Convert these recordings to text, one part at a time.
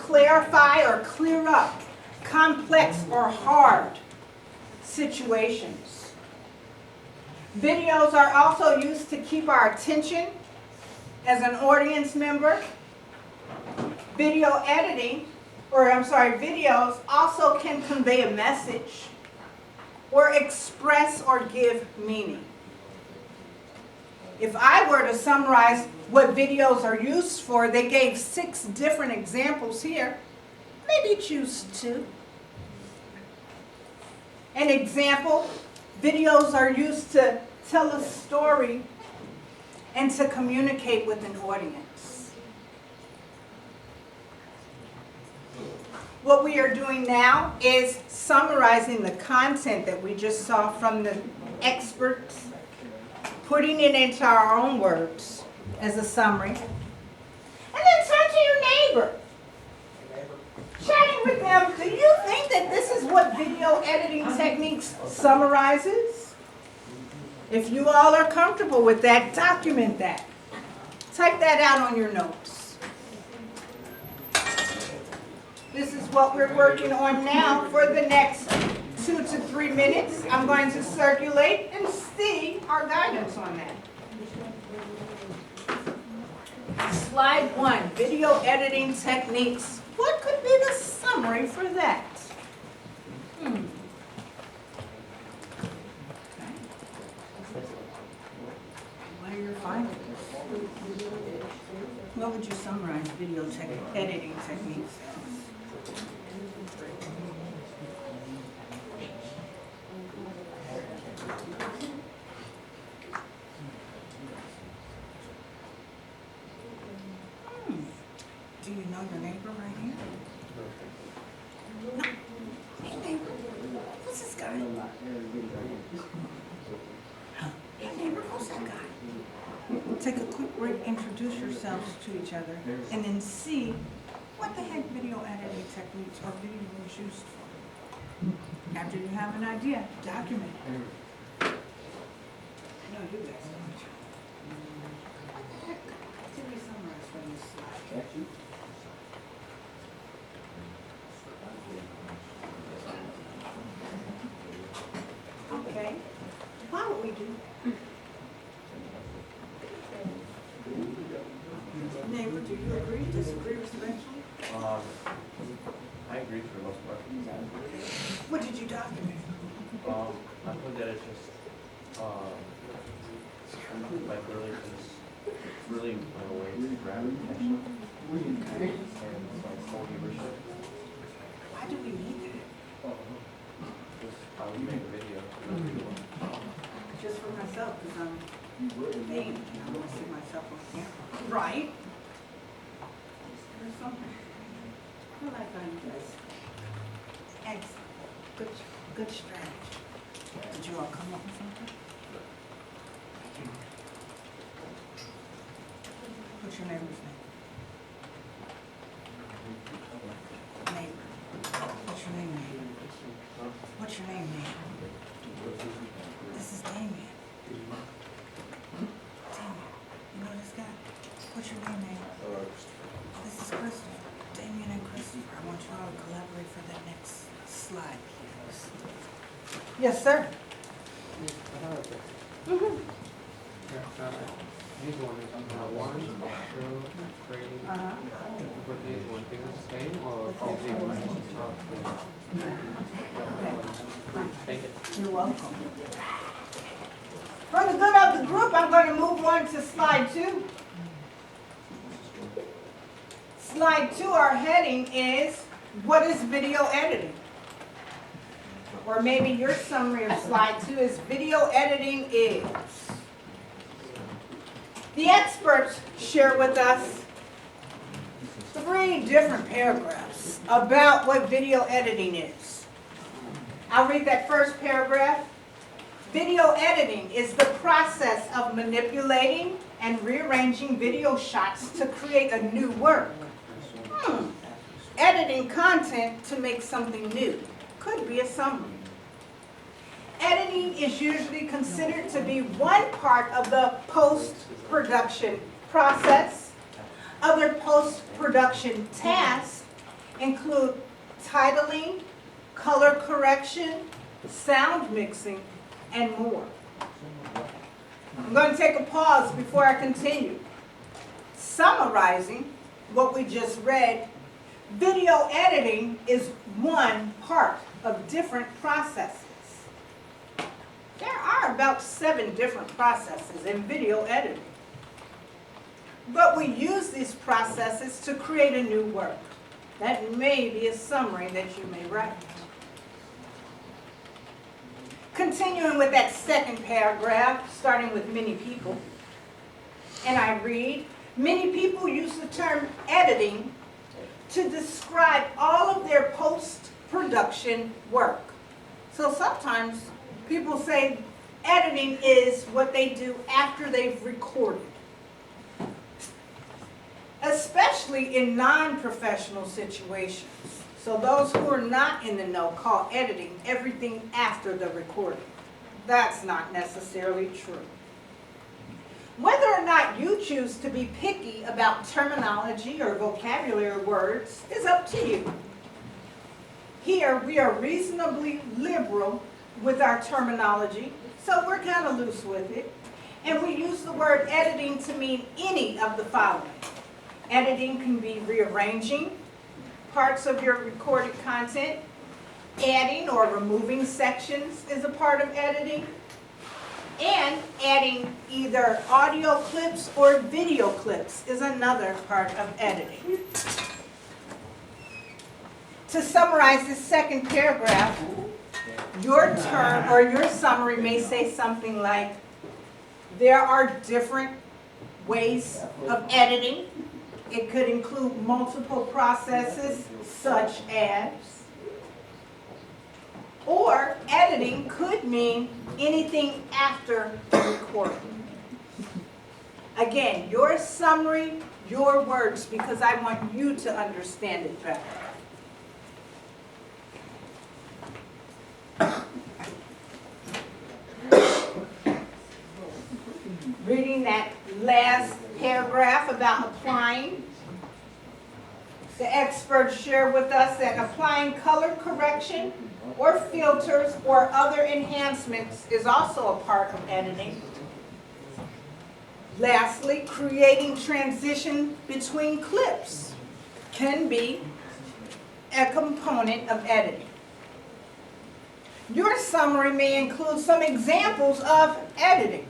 clarify or clear up complex or hard situations. Videos are also used to keep our attention as an audience member. Videos also can convey a message or express or give meaning. If I were to summarize what videos are used for, they gave 6 different examples here. Maybe choose 2. An example, videos are used to tell a story and to communicate with an audience. What we are doing now is summarizing the content that we just saw from the experts, putting it into our own words as a summary, and then turn to your neighbor. Chatting with them, do you think that this is what video editing techniques summarizes? If you all are comfortable with that, document that. Type that out on your notes. This is what we're working on now for the next 2 to 3 minutes. I'm going to circulate and see our guidance on that. Slide 1, video editing techniques. What could be the summary for that? What are your findings? What would you summarize video editing techniques as? Do you know your neighbor right here? No. Hey neighbor, who's this guy? Hey neighbor, who's that guy? Take a quick break, introduce yourselves to each other, and then see what the heck video editing techniques or video is used for. After you have an idea, document it. I know you guys don't. What the heck did we summarize from this slide? Okay, why would we do that? Neighbor, do you agree, disagree, respectfully? I agree for the most part. What did you document? I think that it's just, like really a way to grab attention and like full viewership. Why do we need that? Just how we make a video. Just for myself, because I'm vain and I want to see myself on camera. Right? There's something. I like how you guys. Excellent. Good strategy. Did you all come up with something? What's your neighbor's name? Neighbor. What's your name, neighbor? What's your name, neighbor? This is Damien. Damien. You know this guy? What's your name, neighbor? This is Christopher. Damien and Christopher. I want you all to collaborate for the next slide. Yes, sir. Mm-hmm. These one is one, two, three. But these one thing is the same or all these ones? Thank you. You're welcome. For the good of the group, I'm going to move on to slide 2. Slide 2, our heading is, what is video editing? Or maybe your summary of slide 2 is, video editing is. The experts share with us 3 different paragraphs about what video editing is. I'll read that first paragraph. Video editing is the process of manipulating and rearranging video shots to create a new work. Editing content to make something new. Could be a summary. Editing is usually considered to be one part of the post-production process. Other post-production tasks include titling, color correction, sound mixing, and more. I'm going to take a pause before I continue. Summarizing what we just read, video editing is one part of different processes. There are about 7 different processes in video editing. But we use these processes to create a new work. That may be a summary that you may write. Continuing with that second paragraph, starting with many people, and I read, many people use the term editing to describe all of their post-production work. So sometimes people say editing is what they do after they've recorded. Especially in non-professional situations. So those who are not in the know call editing everything after the recording. That's not necessarily true. Whether or not you choose to be picky about terminology or vocabulary words is up to you. Here we are reasonably liberal with our terminology, so we're kind of loose with it. And we use the word editing to mean any of the following. Editing can be rearranging parts of your recorded content. Adding or removing sections is a part of editing. And adding either audio clips or video clips is another part of editing. To summarize this second paragraph, your term or your summary may say something like, there are different ways of editing. It could include multiple processes, such as, or editing could mean anything after the recording. Again, your summary, your words, because I want you to understand it better. Reading that last paragraph about applying, the experts share with us that applying color correction or filters or other enhancements is also a part of editing. Lastly, creating transition between clips can be a component of editing. Your summary may include some examples of editing.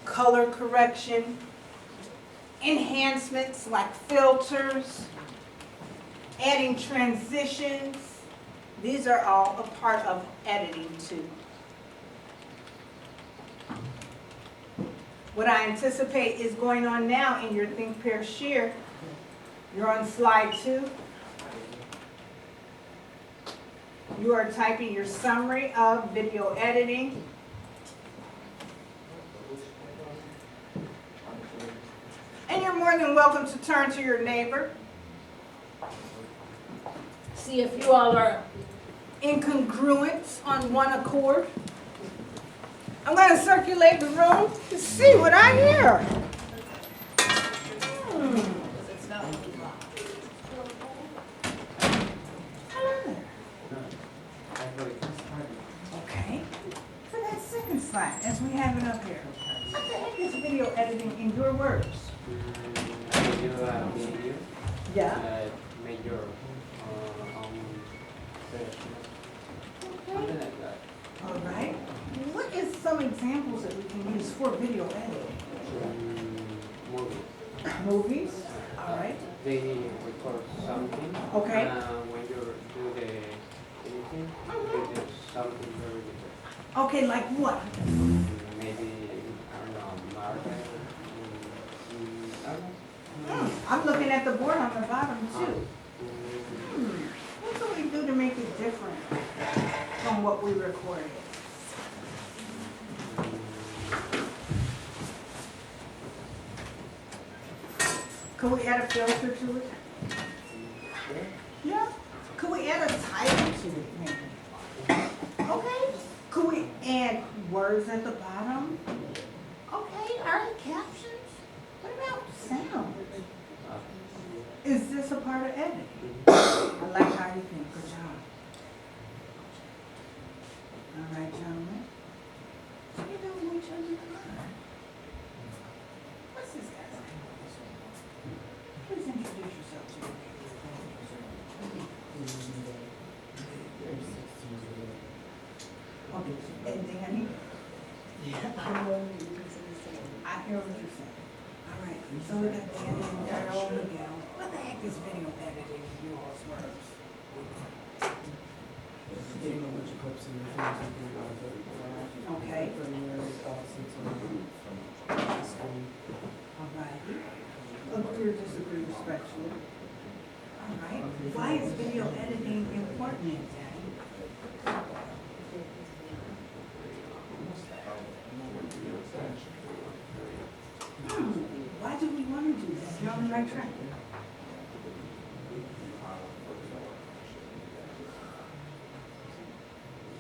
Color correction, enhancements like filters, adding transitions. These are all a part of editing too. What I anticipate is going on now in your Think, Pair, Share. You're on slide 2. You are typing your summary of video editing. And you're more than welcome to turn to your neighbor. See if you all are in congruence on one accord. I'm going to circulate the room to see what I hear. Hello there. Okay. For that second slide, as we have it up here, what the heck is video editing in your words? Video, Yeah. make your something like that. All right. What is some examples that we can use for video editing? Movies. Movies. All right. They record something. Okay. When you do the editing, they do something very different. Okay, like what? Maybe, I don't know, Marvel. I don't know. I'm looking at the board on the bottom too. What can we do to make it different from what we recorded? Could we add a filter to it? Yeah. Could we add a title to it maybe? Okay. Could we add words at the bottom? Okay. Are there captions? What about sound? Is this a part of editing? Okay, and Danny? Yeah. I hear what you're saying. All right, so we got Danny and Daryl and Miguel. What the heck is video editing in yours words? Okay. All right. Agree or disagree respectfully. All right. Why is video editing important, Danny? Why do we want to do that? You're on the right track.